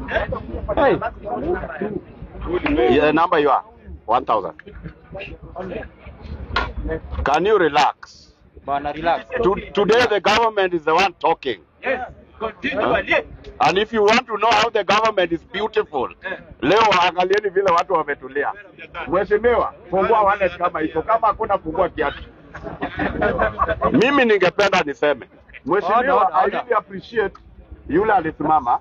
Hey. Yeah, number you are 1,000. Can you relax? Bana, relax. Today the government is the one talking. Yes. Continue. And if you want to know how the government is beautiful, leo angalieni vile watu wametulia. Mheshimiwa, fungua wallet kama hizo. Kama hakuna fungua kiatu. Mimi ningependa niseme, Mheshimiwa, I really appreciate yule alisimama.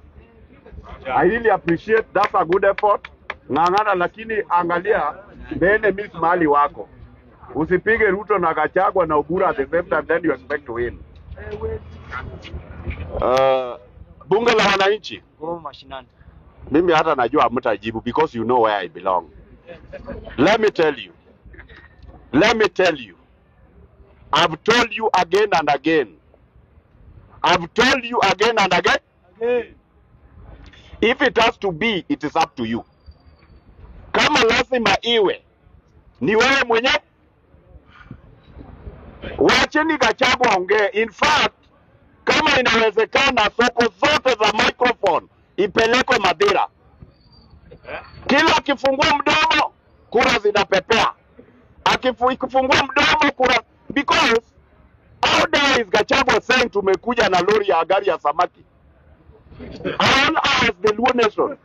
I really appreciate, that's a good effort. Ng'ang'ana, lakini angalia the enemies mahali wako. Usipige Ruto na Gachagua na Oburu at the same time, then you expect to win. Bunge la wananchi, Go mashinani. mimi hata najua hamtajibu because you know where I belong. Let me tell you, I've told you again and again. I've told you again and again. If it has to be, it is up to you. Kama lazima iwe, ni wewe mwenye. Wacheni Gachagua ongee. In fact, kama inawezekana soko zote za microphone ipelekwe Madira. Kila akifungua mdomo kura zinapepea. Akifungua mdomo kura, because how dare is Gachagua saying tumekuja na lori ya gari ya samaki? All as the Luo nation.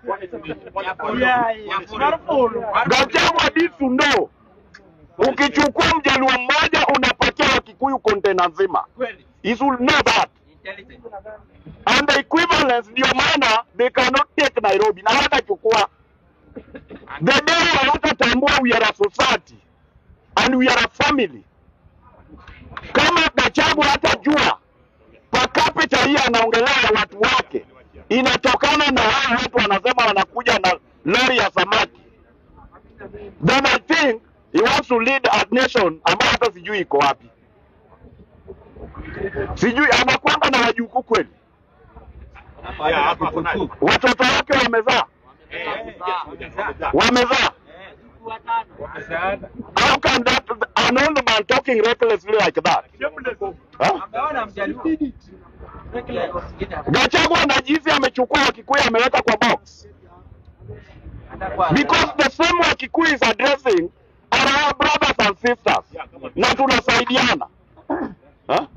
Gachagua needs to know. Ukichukua Mjaluo mmoja unapatia Wakikuyu container nzima. He should know that. And the equivalence ndio maana they cannot take Nairobi. Na hata chukua. The day hawatatambua we are a society and we are a family. Kama Gachagua hatajua per capita hii anaongelea watu wake, inatokana na hao watu wanasema wanakuja na lori ya samaki, then I think he wants to lead a nation ambayo hata sijui iko wapi. Sijui anakwanga na wajukuu kweli. Watoto wake wamezaa. How can that an old man talking recklessly like that? Huh? Gachagua anajisi amechukua Wakikuyu ameweka kwa box. Because the same Wakikuyu is addressing are our brothers and sisters. Na tunasaidiana. Huh?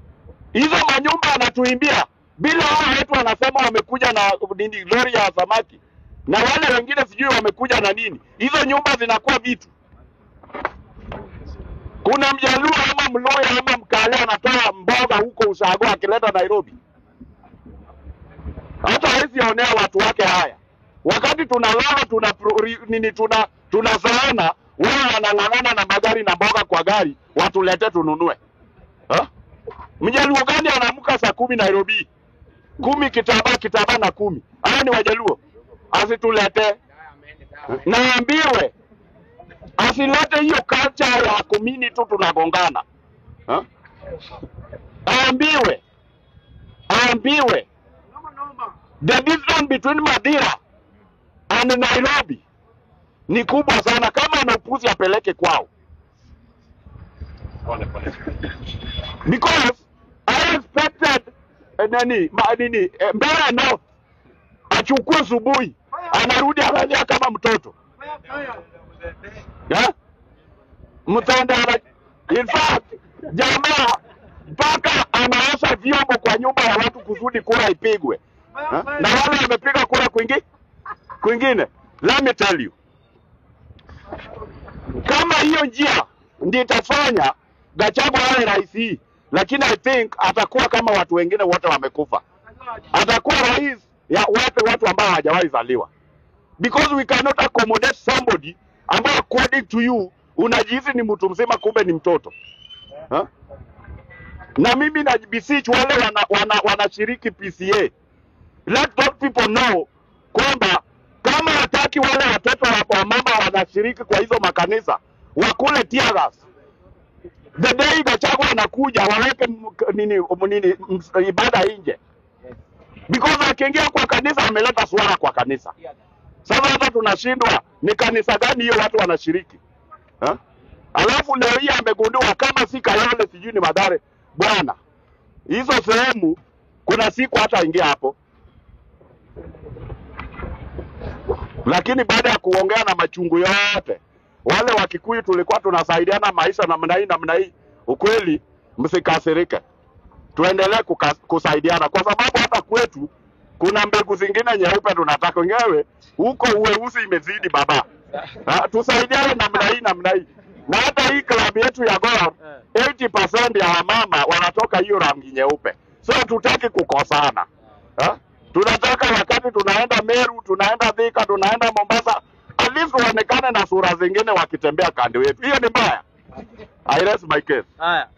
Hizo manyumba anatuimbia bila hao wetu wanasema wamekuja na nini lori ya samaki. Na wale wengine sijui wamekuja na nini. Hizo nyumba zinakuwa vitu. Kuna Mjaluo ama Mluya ama Mkale anatoa mboga huko Ushago akileta Nairobi. Hata hawezi onea watu wake haya. Wakati tunalala tunazaana, wao wanang'ang'ana na magari na mboga kwa gari, watulete tununue. Mjaluo gani anaamka saa 10 Nairobi? 10 kitaba na 10. Haya ni Wajaluo. Asitulete. Naambiwe asilete hiyo culture ya community tu tunagongana. Aambiwe the distance between Madira and Nairobi ni kubwa sana. Kama ana upuzi apeleke kwao. Because I expected Mbeya North achukue subuhi anarudi analia kama mtoto. Mtandara. In fact, jamaa mpaka anaosha vyombo kwa nyumba ya watu kusudi kura ipigwe. Na wale wamepiga kura kwingine. Let me tell you. Kama hiyo njia ndio itafanya Gachagua awe rais, lakini I think atakuwa kama watu wengine wote wamekufa. Atakuwa rais ya watu ambao hawajawahi zaliwa. Because we cannot accommodate somebody ambao according to you unajihisi ni mtu mzima kumbe ni mtoto. Na mimi na beseech wale wanashiriki PCA. Let those people know kwamba kama hataki wale watoto wa mama wanashiriki kwa hizo makanisa wakule tear gas. The day Gachagua anakuja waweke nini ibada nje. Because akiingia kwa kanisa ameleta swala kwa kanisa. Sasa hata tunashindwa ni kanisa gani hiyo watu wanashiriki. Alafu leo hii amegundua kama si Kayole sijui ni Mathare. Bwana, hizo sehemu kuna siku hata ingia hapo. Lakini baada ya kuongea na machungu yote, wale wa Kikuyu tulikuwa tunasaidiana maisha namna hii, ukweli msikasirike. Tuendelee kusaidiana kwa sababu hata kwetu kuna mbegu zingine nyeupe tunataka wenyewe, huko uweusi imezidi baba. Tusaidiane namna hii. Na hata hii klabu yetu ya Gor 80% ya wamama wanatoka hiyo rangi nyeupe. So tutaki kukosana. Tunataka wakati tunaenda Meru, tunaenda Thika, tunaenda Mombasa, at least tuonekane na sura zingine wakitembea kando yetu. Hiyo ni mbaya. I rest my case. Haya.